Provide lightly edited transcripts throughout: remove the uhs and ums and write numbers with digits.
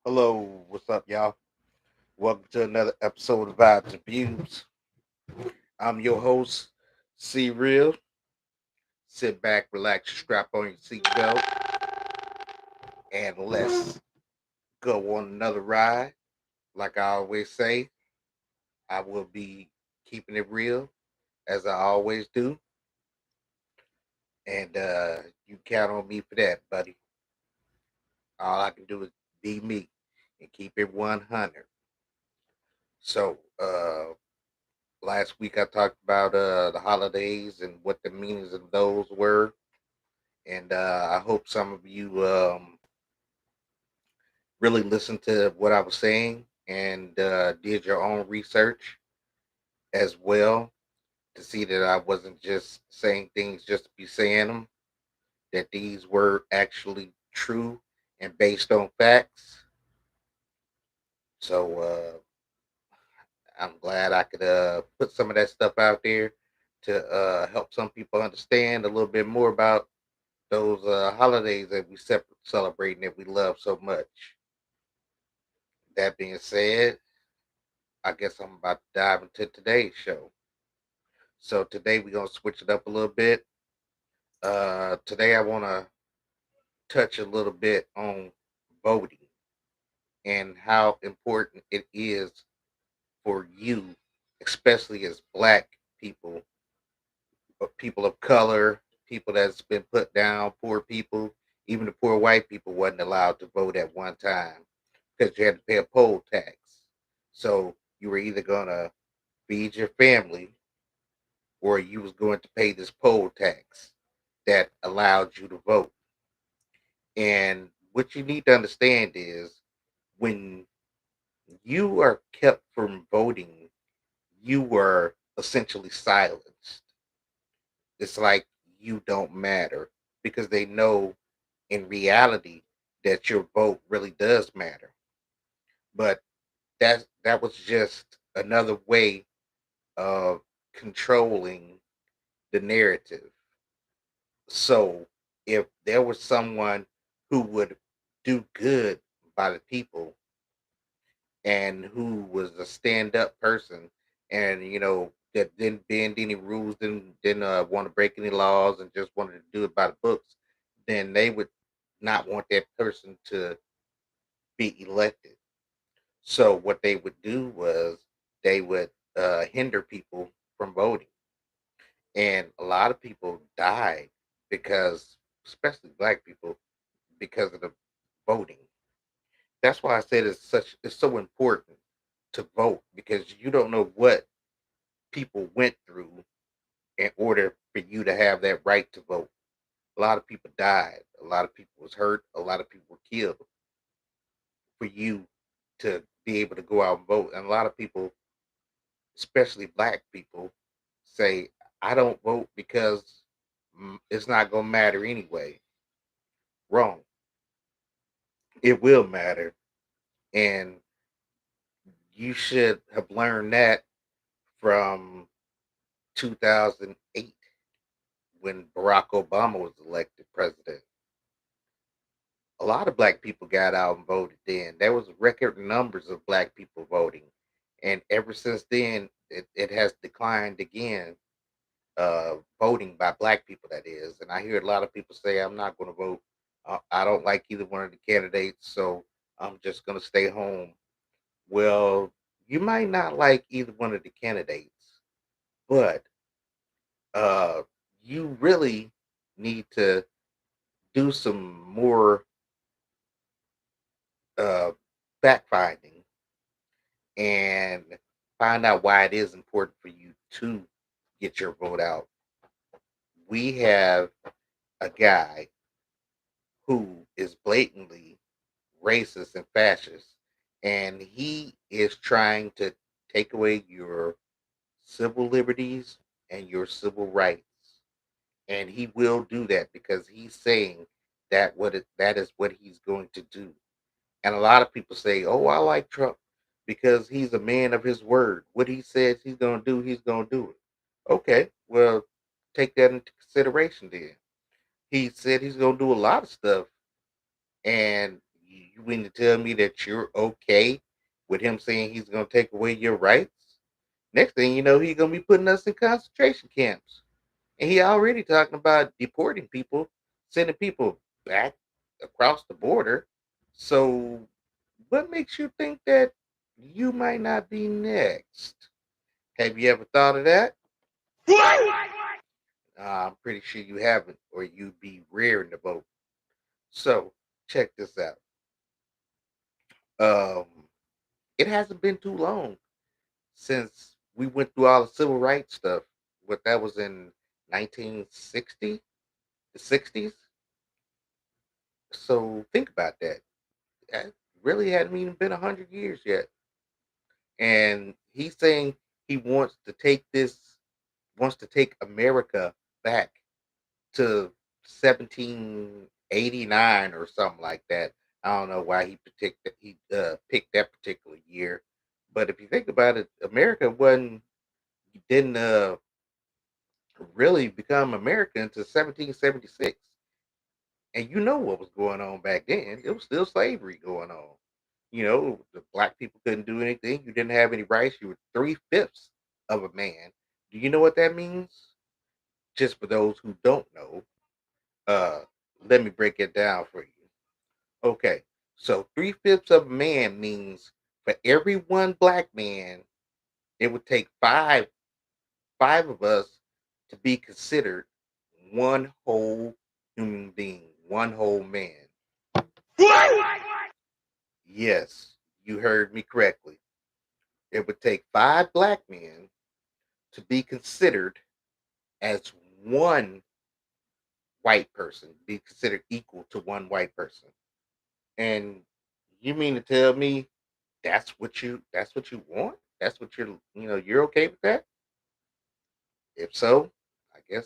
Hello, what's up, y'all? Welcome to another episode of Vibes and Views. I'm your host, C Real. Sit back, relax, strap on your seatbelt, and let's go on another ride. Like I always say, I will be keeping it real, as I always do, and you count on me for that, buddy. All I can do is be me and keep it 100. So, last week I talked about the holidays and what the meanings of those were, and I hope some of you really listened to what I was saying and did your own research as well to see that I wasn't just saying things just to be saying them, that these were actually true and based on facts. So I'm glad I could put some of that stuff out there to help some people understand a little bit more about those holidays that we celebrate and that we love so much. That being said, I guess I'm about to dive into today's show. So today we're gonna switch it up a little bit. Today I want to touch a little bit on voting and how important it is for you, especially as Black people, people of color, people that's been put down, poor people, even the poor white people wasn't allowed to vote at one time because you had to pay a poll tax. So you were either gonna feed your family or you was going to pay this poll tax that allowed you to vote. And what you need to understand is when you are kept from voting, you are essentially silenced. It's like you don't matter because they know in reality that your vote really does matter. But that was just another way of controlling the narrative. So if there was someone who would do good by the people and who was a stand up person and that didn't bend any rules, didn't want to break any laws and just wanted to do it by the books, then they would not want that person to be elected. So what they would do was they would hinder people from voting, and a lot of people died because, especially Black people, because of the voting. That's why I said it's so important to vote because you don't know what people went through in order for you to have that right to vote. A lot of people died, a lot of people was hurt, a lot of people were killed for you to be able to go out and vote. And a lot of people, especially Black people, say I don't vote because it's not going to matter anyway. Wrong. It will matter, and you should have learned that from 2008 when Barack Obama was elected president. A lot of Black people got out and voted then. There was record numbers of Black people voting, and ever since then, it has declined again. Voting by Black people, that is. And I hear a lot of people say, "I'm not going to vote. I don't like either one of the candidates, so I'm just going to stay home." Well, you might not like either one of the candidates, but uh, you really need to do some more uh, fact finding and find out why it is important for you to get your vote out. We have a guy who is blatantly racist and fascist, and he is trying to take away your civil liberties and your civil rights. And he will do that because he's saying that is what he's going to do. And a lot of people say, "Oh, I like Trump because he's a man of his word. What he says he's going to do, he's going to do it." Okay, well, take that into consideration then. He said he's going to do a lot of stuff, and You mean to tell me that you're okay with him saying he's going to take away your rights? Next thing you know, he's going to be putting us in concentration camps. And he already talking about deporting people, sending people back across the border. So, what makes you think that you might not be next? Have you ever thought of that? I'm pretty sure you haven't, or you'd be raring to vote. So, check this out. Um, it hasn't been too long since we went through all the civil rights stuff. What that was in 1960, the 60s. So think about that. That really hadn't even been 100 years yet. And he's saying he wants to take America back to 1789 or something like that. I don't know why picked that particular year, but if you think about it, America wasn't didn't really become America until 1776. And you know what was going on back then. It was still slavery going on. The black people couldn't do anything. You didn't have any rights. You were three-fifths of a man. Do you know what that means? Just for those who don't know, uh, let me break it down for you. Okay, so three-fifths of a man means for every one black man, it would take five of us to be considered one whole human being, one whole man. Yes, you heard me correctly. It would take five black men to be considered as one white person, be considered equal to one white person. And you mean to tell me that's what you want? That's what you're okay with that? If so, I guess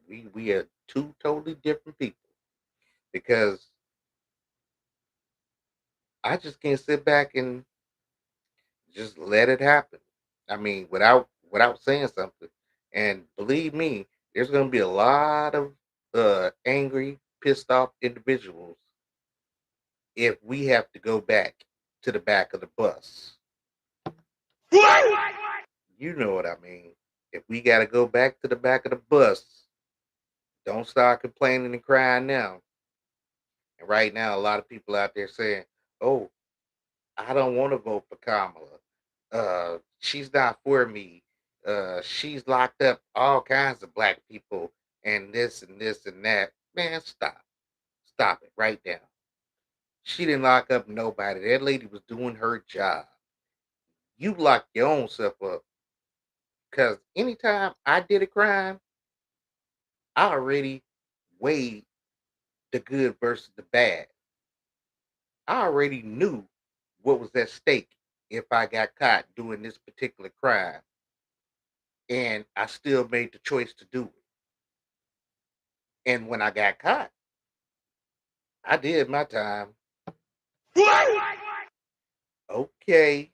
we are two totally different people because I just can't sit back and just let it happen. I mean, without saying something. And believe me, there's going to be a lot of angry, pissed off individuals if we have to go back to the back of the bus. You know what I mean. If we got to go back to the back of the bus, don't start complaining and crying now. And right now, a lot of people out there saying, "Oh, I don't want to vote for Kamala. She's not for me. She's locked up all kinds of black people and this and this and that." Man, stop it right now. She didn't lock up nobody. That lady was doing her job. You locked your own self up because anytime I did a crime, I already weighed the good versus the bad. I already knew what was at stake if I got caught doing this particular crime, and I still made the choice to do it. And when I got caught, I did my time. Okay,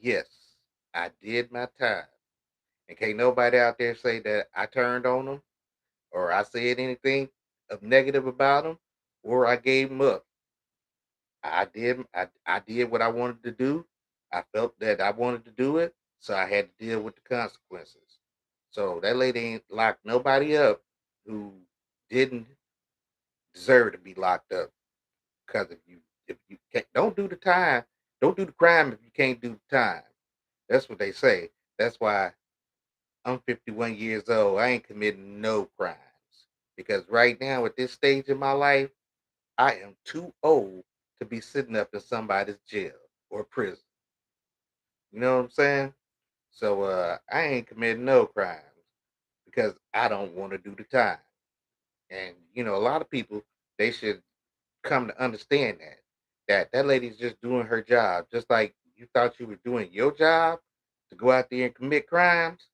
yes, I did my time. And can't nobody out there say that I turned on them or I said anything of negative about them or I gave them up. I did what I wanted to do. I felt that I wanted to do it, so I had to deal with the consequences. So that lady ain't locked nobody up who didn't deserve to be locked up. Because if you can't, don't do the time, don't do the crime if you can't do the time. That's what they say. That's why I'm 51 years old. I ain't committing no crimes because right now at this stage in my life, I am too old to be sitting up in somebody's jail or prison. You know what I'm saying? So I ain't committing no crimes because I don't want to do the time. And a lot of people they should come to understand that lady's just doing her job, just like you thought you were doing your job to go out there and commit crimes.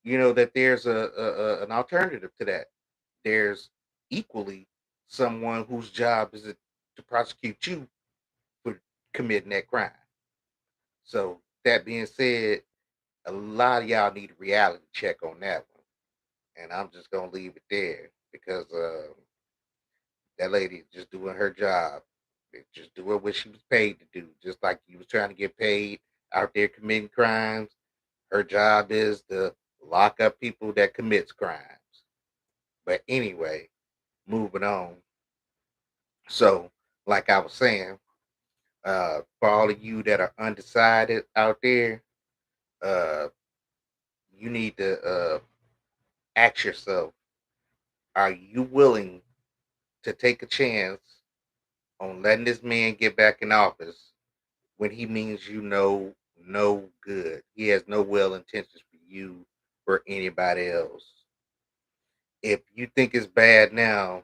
That there's an alternative to that. There's equally someone whose job is it to prosecute you for committing that crime. So that being said, a lot of y'all need a reality check on that one, and I'm just gonna leave it there because that lady just doing her job Just do what she was paid to do, just like you was trying to get paid out there committing crimes. Her job is to lock up people that commits crimes. But anyway, moving on. So, like I was saying, for all of you that are undecided out there, uh, you need to ask yourself: are you willing to take a chance on letting this man get back in office when he means you no good? He has no well intentions for you or anybody else. If you think it's bad now,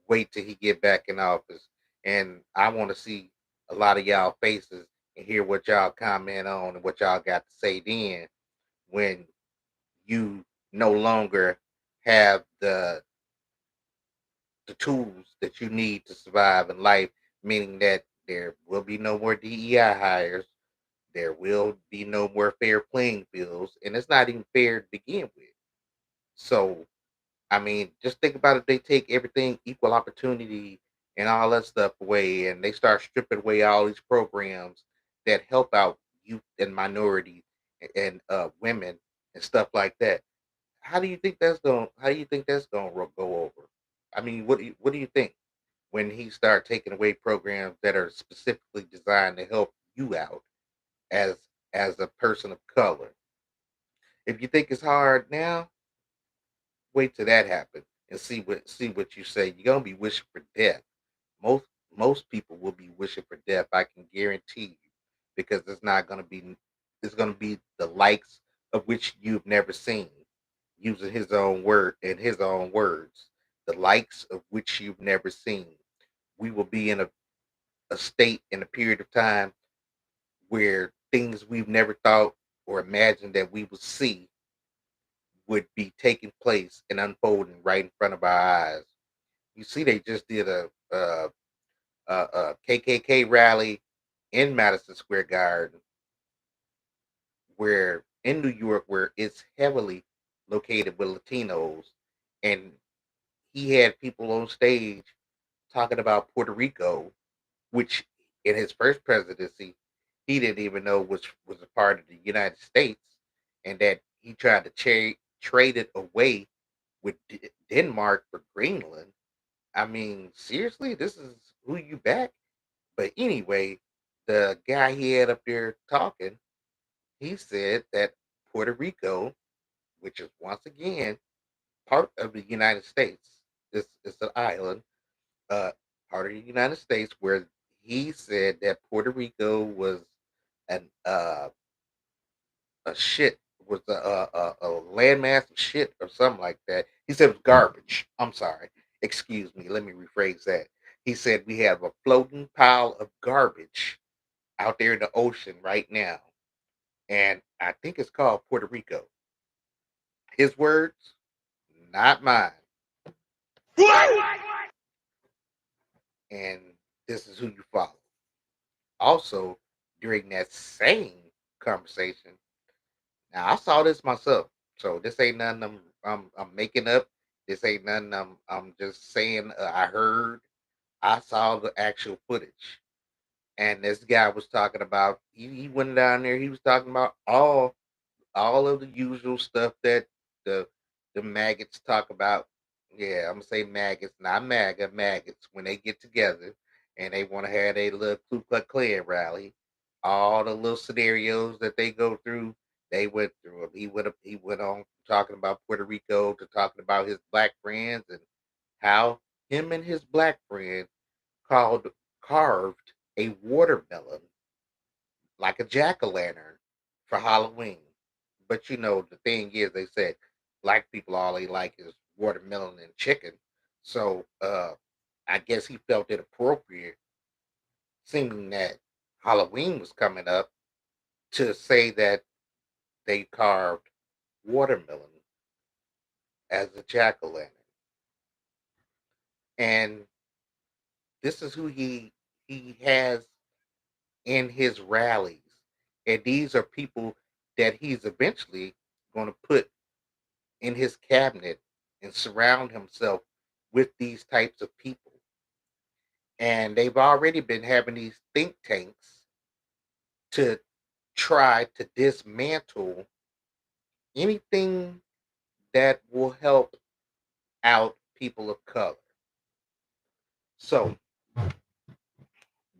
wait till he get back in office. And I want to see a lot of y'all faces and hear what y'all comment on and what y'all got to say then when you no longer have the tools that you need to survive in life, meaning that there will be no more DEI hires, there will be no more fair playing fields, and it's not even fair to begin with. So, I mean, just think about it. They take everything, equal opportunity, and all that stuff away, and they start stripping away all these programs that help out youth and minorities and women and stuff like that. How do you think that's going? How do you think that's going to go over? I mean, what do you think when he start taking away programs that are specifically designed to help you out as as a person of color? If you think it's hard now, wait till that happens and see what you say. You're gonna be wishing for death. Most most people will be wishing for death. I can guarantee you, because it's gonna be the likes of which you've never seen. Using his own word in his own words, the likes of which you've never seen. We will be in a state in a period of time where things we've never thought or imagined that we would see would be taking place and unfolding right in front of our eyes. You see, they just did a KKK rally in Madison Square Garden, where in New York, where it's heavily located with Latinos, and he had people on stage talking about Puerto Rico, which in his first presidency he didn't even know was a part of the United States, and that he tried to trade it away with Denmark for Greenland. I mean, seriously, this is who you back? But anyway, the guy he had up there talking, he said that Puerto Rico, which is once again part of the United States, it's an island, uh, part of the United States, where he said that Puerto Rico was an a shit was a landmass of shit or something like that. He said it was garbage. I'm sorry. Excuse me. Let me rephrase that. He said we have a floating pile of garbage out there in the ocean right now, and I think it's called Puerto Rico. His words, not mine. And this is who you follow. Also, during that same conversation, now I saw this myself, so this ain't nothing I'm making up. This ain't nothing I'm just saying. I heard. I saw the actual footage, and this guy was talking about. He went down there. He was talking about all of the usual stuff that the the maggots talk about. Yeah, I'm gonna say maggots, not MAGA, maggots. When they get together and they want to have a little Ku Klux Klan rally, all the little scenarios that they go through, they went through them. He went on talking about Puerto Rico to talking about his black friends and how him and his black friend called carved a watermelon like a jack o' lantern for Halloween. But the thing is, they said black people all they like is watermelon and chicken. So I guess he felt it appropriate, seeing that Halloween was coming up, to say that they carved watermelon as a jack o' lantern. And this is who he has in his rallies. And these are people that he's eventually going to put in his cabinet and surround himself with these types of people. And they've already been having these think tanks to try to dismantle anything that will help out people of color. So,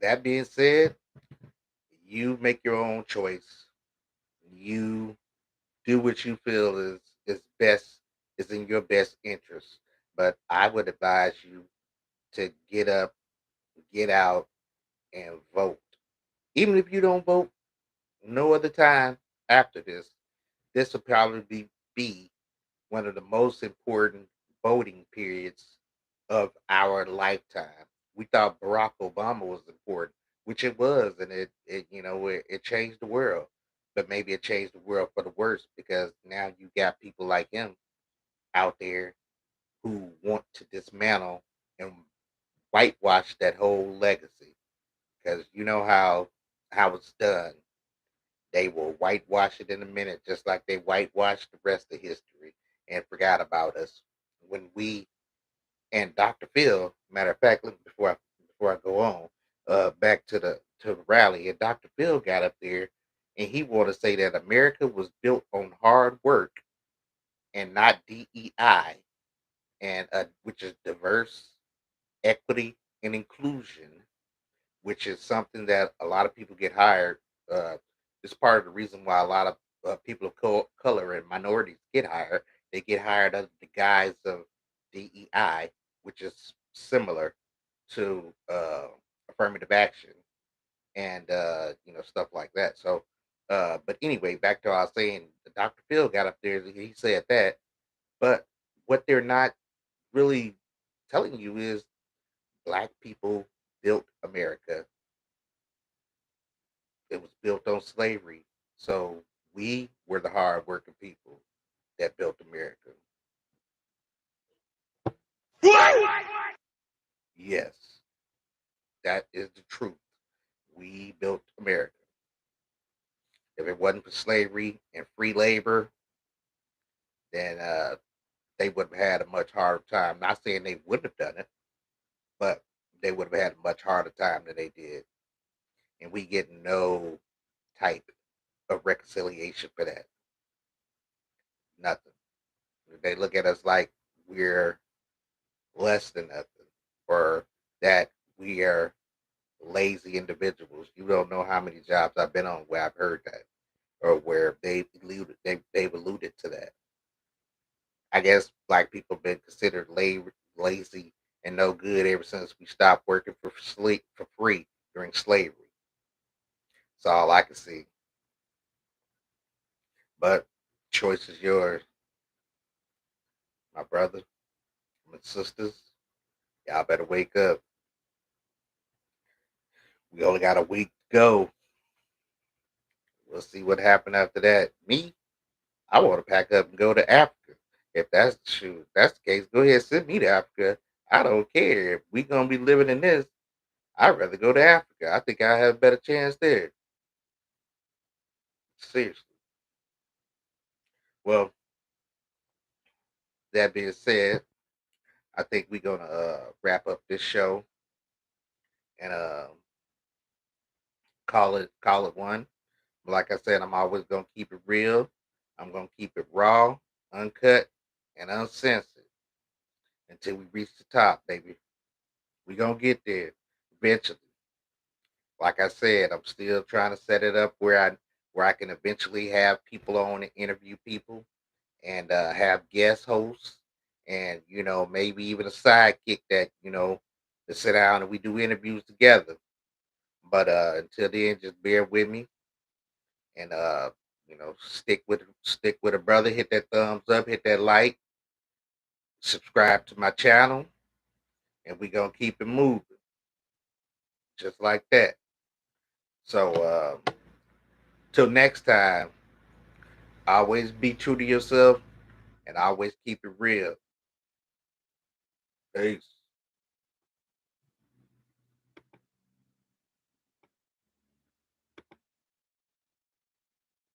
that being said, you make your own choice. You do what you feel is best, is in your best interest. But I would advise you to get up, get out, and vote. Even if you don't vote no other time after this will probably be one of the most important voting periods of our lifetime. We thought Barack Obama was important, which it was, and it changed the world. But maybe it changed the world for the worse because now you got people like him out there who want to dismantle and whitewash that whole legacy. Because you know how it's done. They will whitewash it in a minute, just like they whitewashed the rest of history and forgot about us when we and Dr. Phil. Matter of fact, before I go on, back to the rally, and Dr. Phil got up there and he wanted to say that America was built on hard work and not DEI, and which is diverse, equity, and inclusion, which is something that a lot of people get hired. Uh, it's part of the reason why a lot of people of color and minorities get hired. They get hired under the guise of DEI, which is similar to affirmative action and stuff like that. So, but anyway, back to what I was saying. Dr. Phil got up there. He said that, but what they're not really telling you is black people built America. It was built on slavery. So we were the hardworking people that built America. Yes, that is the truth. We built America. If it wasn't for slavery and free labor, then they would have had a much harder time. Not saying they wouldn't have done it, but they would have had a much harder time than they did. And we get no type of reconciliation for that. Nothing. They look at us like we're less than nothing, or that we are lazy individuals. You don't know how many jobs I've been on where I've heard that, or where they've alluded to that. I guess black people have been considered lazy and no good ever since we stopped working for free during slavery. That's all I can see. But choice is yours, my brother, my sisters. Y'all better wake up. We only got a week to go. We'll see what happened after that. Me, I want to pack up and go to Africa. If that's true, if that's the case, go ahead, send me to Africa. I don't care. If we gonna be living in this, I'd rather go to Africa. I think I have a better chance there. Seriously. Well, that being said, I think we're gonna wrap up this show and call it one. Like I said, I'm always gonna keep it real. I'm gonna keep it raw, uncut, and uncensored until we reach the top, baby. We gonna get there eventually. Like I said, I'm still trying to set it up where I can eventually have people on and interview people and have guest hosts and maybe even a sidekick that to sit down and we do interviews together. But until then, just bear with me and stick with a brother. Hit that thumbs up, hit that like, subscribe to my channel, and we gonna keep it moving just like that. So till next time, always be true to yourself and always keep it real. Peace.